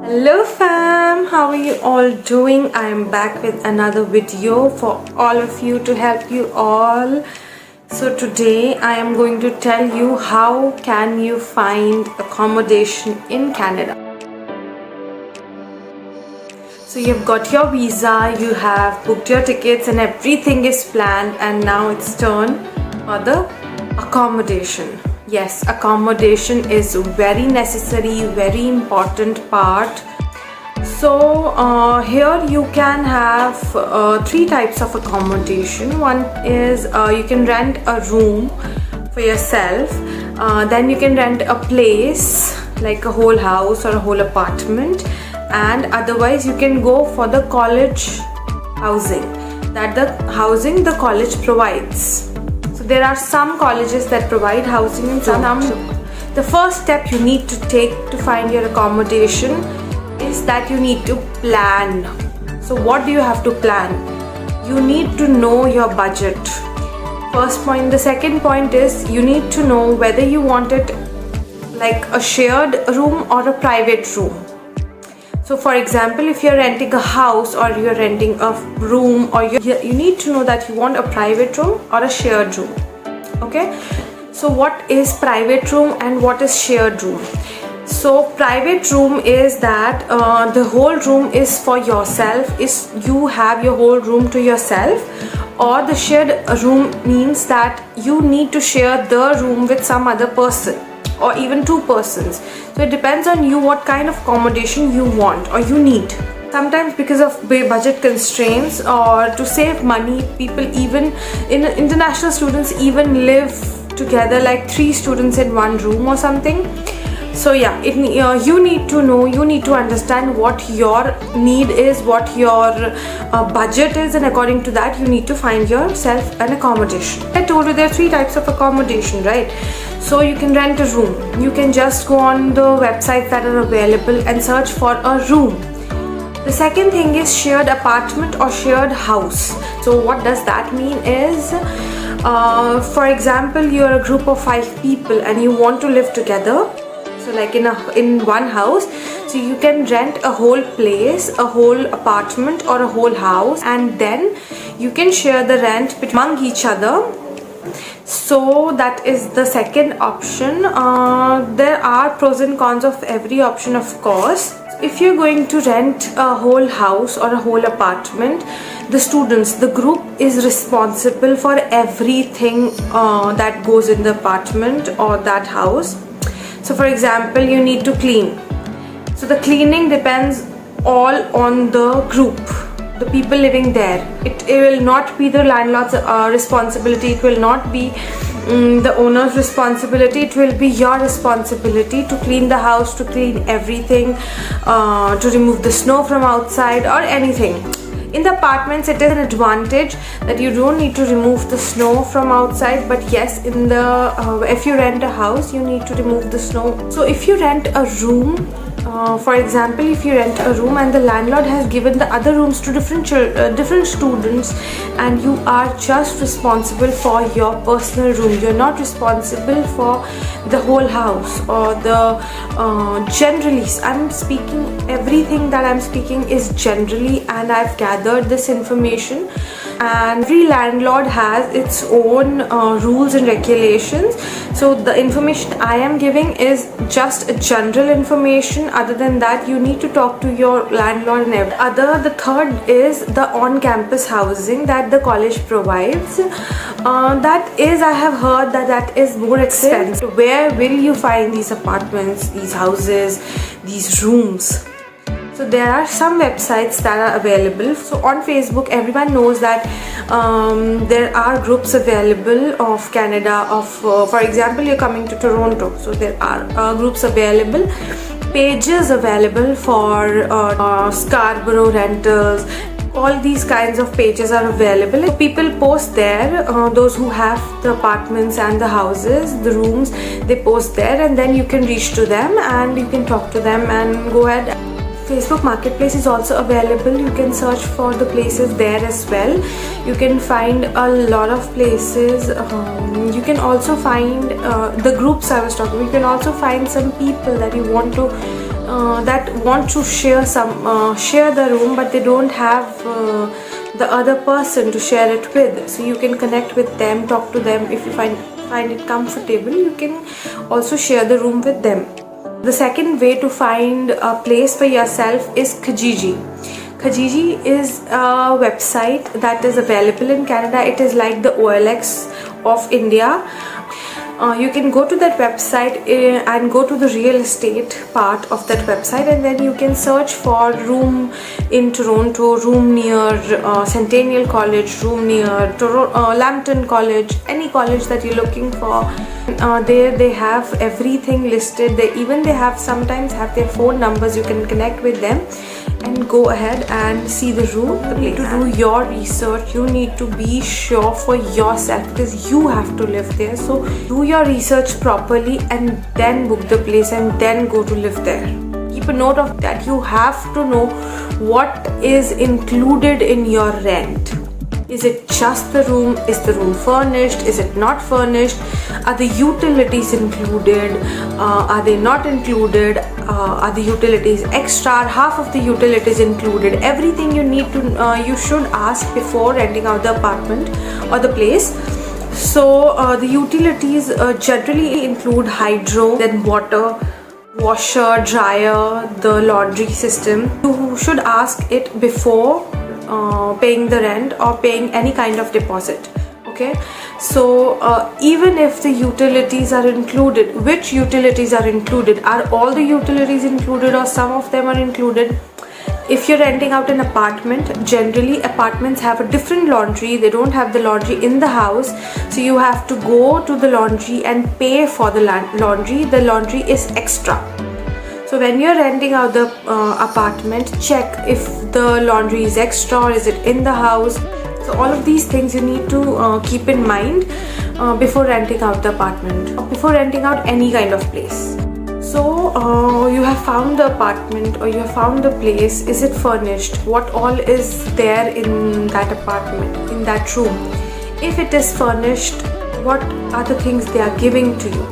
Hello fam, how are you all doing? I am back with another video for all of you to help you all. So today I am going to tell you how can you find accommodation in Canada. So you've got your visa, you have booked your tickets and everything is planned, and now it's turn for the accommodation. Yes, accommodation is very necessary, very important part. So here you can have three types of accommodation. One is you can rent a room for yourself, then you can rent a place like a whole house or a whole apartment, and otherwise you can go for the college housing, that the housing the college provides. There are some colleges that provide housing and some. The first step you need to take to find your accommodation is that you need to plan. So what do you have to plan? You need to know your budget. First point. The second point is you need to know whether you want it like a shared room or a private room. So for example, if you're renting a house or you're renting a room, or you need to know that you want a private room or a shared room. Okay, so what is private room and what is shared room? So private room is that the whole room is for yourself, is you have your whole room to yourself, or the shared room means that you need to share the room with some other person or even two persons. So it depends on you what kind of accommodation you want or you need. Sometimes because of budget constraints or to save money, people even international students even live together like 3 students in one room or something. So yeah, you need to know, you need to understand what your need is, what your budget is, and according to that you need to find yourself an accommodation. I told you there are 3 types of accommodation, right? So you can rent a room. You can just go on the websites that are available and search for a room. The second thing is shared apartment or shared house. So what does that mean is, for example, you're a group of 5 people and you want to live together. So like in one house, so you can rent a whole place, a whole apartment or a whole house, and then you can share the rent among each other. So that is the second option. There are pros and cons of every option, of course. If you're going to rent a whole house or a whole apartment, the students, the group is responsible for everything that goes in the apartment or that house. So for example, you need to clean. So the cleaning depends all on the group, the people living there. It will not be the landlord's responsibility. It will not be the owner's responsibility. It will be your responsibility to clean the house, to clean everything, to remove the snow from outside or anything. In the apartments, it is an advantage that you don't need to remove the snow from outside, but yes, in the if you rent a house, you need to remove the snow. So if you rent a room, for example, if you rent a room and the landlord has given the other rooms to different students, and you are just responsible for your personal room, you're not responsible for the whole house or the generally, I'm speaking, everything that I'm speaking is generally, and I've gathered this information, and every landlord has its own rules and regulations. So the information I am giving is just a general information. Other than that, you need to talk to your landlord and everything. The third is the on-campus housing that the college provides. That is, I have heard that is more expensive. Where will you find these apartments, these houses, these rooms? So there are some websites that are available. So on Facebook, everyone knows that there are groups available of Canada, of for example, you're coming to Toronto, so there are groups available, pages available for Scarborough rentals. All these kinds of pages are available. So people post there, those who have the apartments and the houses, the rooms, they post there, and then you can reach to them and you can talk to them and go ahead. Facebook Marketplace is also available. You can search for the places there as well. You can find a lot of places. You can also find the groups I was talking about. You can also find some people that you want to that want to share the room, but they don't have the other person to share it with. So you can connect with them, talk to them. If you find it comfortable, you can also share the room with them. The second way to find a place for yourself is Kijiji. Kijiji is a website that is available in Canada. It is like the OLX of India. You can go to that website and go to the real estate part of that website, and then you can search for room in Toronto, room near Centennial College, room near Lambton College, any college that you're looking for. There they have everything listed. They sometimes have their phone numbers. You can connect with them and go ahead and see the room. You need to do your research. You need to be sure for yourself because you have to live there. So do your research properly and then book the place and then go to live there. Keep a note of that. You have to know what is included in your rent. Is it just the room? Is the room furnished? Is it not furnished? Are the utilities included? Are they not included? Are the utilities extra? Are half of the utilities included? Everything you need to, you should ask before renting out the apartment or the place. So the utilities generally include hydro, then water, washer, dryer, the laundry system. You should ask it before paying the rent or paying any kind of deposit. Okay, so even if the utilities are included, which utilities are included? Are all the utilities included or some of them are included? If you're renting out an apartment, generally apartments have a different laundry. They don't have the laundry in the house, so you have to go to the laundry and pay for the laundry. The laundry is extra. So when you're renting out the apartment, check if the laundry is extra or is it in the house. So all of these things you need to keep in mind before renting out the apartment, or before renting out any kind of place. So you have found the apartment or you have found the place. Is it furnished? What all is there in that apartment, in that room? If it is furnished, what are the things they are giving to you?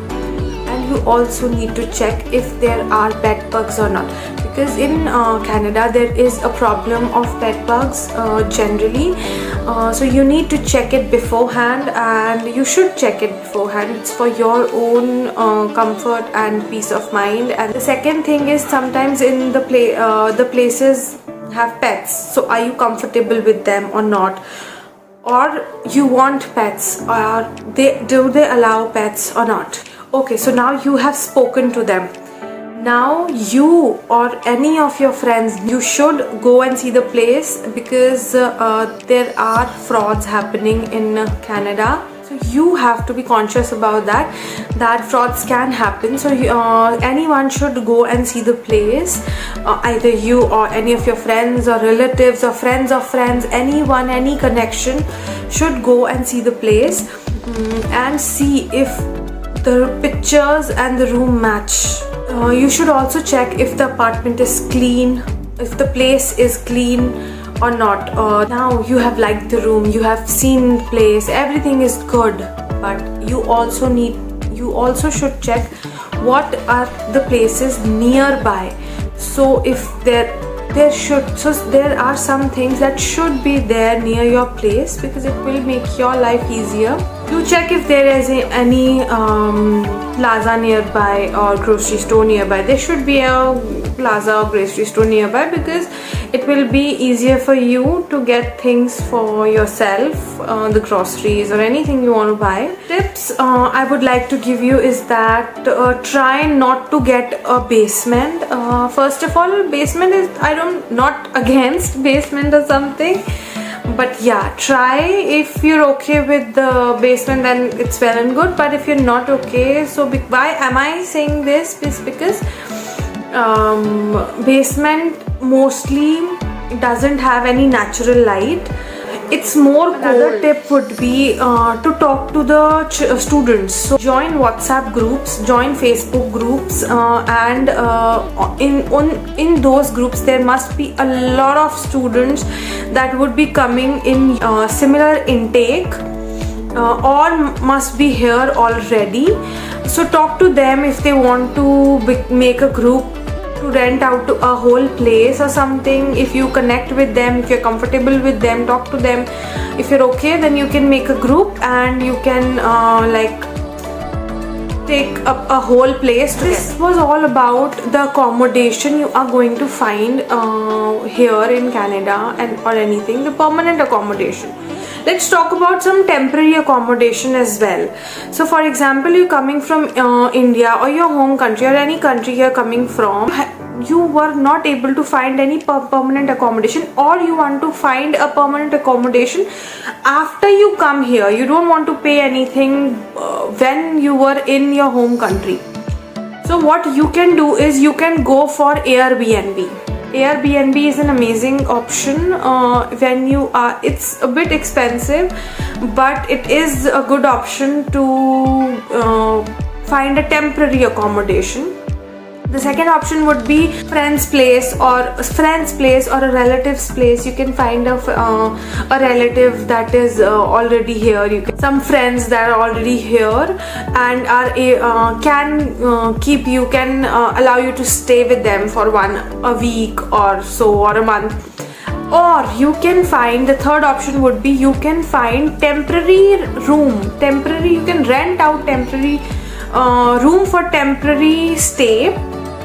And you also need to check if there are bed bugs or not, because in Canada there is a problem of bed bugs generally. So you need to check it beforehand, and you should check it beforehand. It's for your own comfort and peace of mind. And the second thing is, sometimes in the places have pets. So are you comfortable with them or not? Or you want pets, or do they allow pets or not? Okay, so now you have spoken to them. Now you or any of your friends, you should go and see the place, because there are frauds happening in Canada. So you have to be conscious about that frauds can happen. So anyone should go and see the place. Either you or any of your friends or relatives or friends of friends, anyone, any connection should go and see the place and see if the pictures and the room match. You should also check if the apartment is clean, if the place is clean or not. Now you have liked the room, you have seen the place, everything is good, but you also should check what are the places nearby. So if there are some things that should be there near your place, because it will make your life easier. You check if there is any plaza nearby or grocery store nearby. There should be a plaza or grocery store nearby, because it will be easier for you to get things for yourself, the groceries or anything you want to buy. Tips I would like to give you is that try not to get a basement. First of all, basement is, not against basement or something, but yeah, try. If you're okay with the basement, then it's well and good, but if you're not okay, so why am I saying this? Is because basement mostly doesn't have any natural light. It's more cold. Another tip would be to talk to the students. So join WhatsApp groups, join Facebook groups, and in those groups there must be a lot of students that would be coming in similar intake or must be here already. So talk to them if they want to make a group to rent out to a whole place or something. If you connect with them, if you're comfortable with them, talk to them. If you're okay, then you can make a group and you can like take up a whole place. This was all about the accommodation you are going to find here in Canada and or anything, the permanent accommodation. Let's talk about some temporary accommodation as well. So for example, you're coming from India or your home country or any country you're coming from, you were not able to find any permanent accommodation, or you want to find a permanent accommodation after you come here. You don't want to pay anything when you were in your home country. So what you can do is you can go for Airbnb. Airbnb is an amazing option when you are, it's a bit expensive, but it is a good option to find a temporary accommodation. The second option would be friend's place or a relative's place. You can find a relative that is already here. You can, some friends that are already here and are can allow you to stay with them for a week or so, or a month. Or you can find, the third option would be, you can find temporary room. You can rent out temporary room for temporary stay.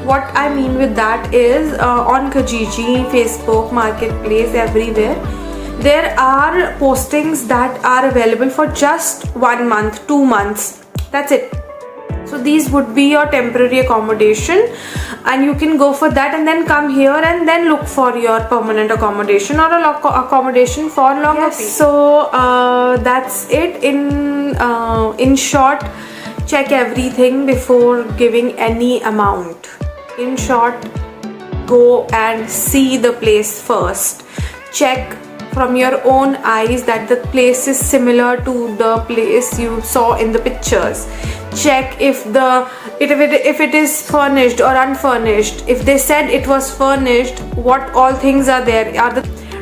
What I mean with that is on Kijiji, Facebook, Marketplace, everywhere, there are postings that are available for just 1 month, 2 months. That's it. So these would be your temporary accommodation, and you can go for that and then come here and then look for your permanent accommodation or a accommodation for longer. Yes. So that's it. In short, check everything before giving any amount. In short, go and see the place first. Check from your own eyes that the place is similar to the place you saw in the pictures. Check if it is furnished or unfurnished. If they said it was furnished, what all things are there.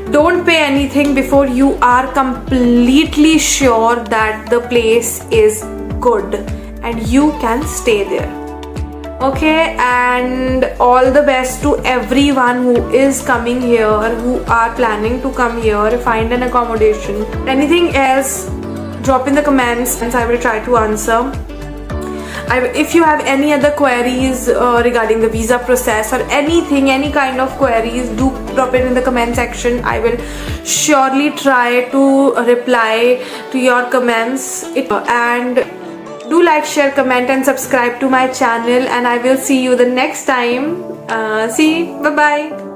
Don't pay anything before you are completely sure that the place is good and you can stay there. Okay, and all the best to everyone who is coming here, who are planning to come here, find an accommodation. Anything else, drop in the comments and I will try to answer. If you have any other queries regarding the visa process or anything, any kind of queries, do drop it in the comment section. I will surely try to reply to your comments. And do like, share, comment and subscribe to my channel, and I will see you the next time. See you. Bye bye.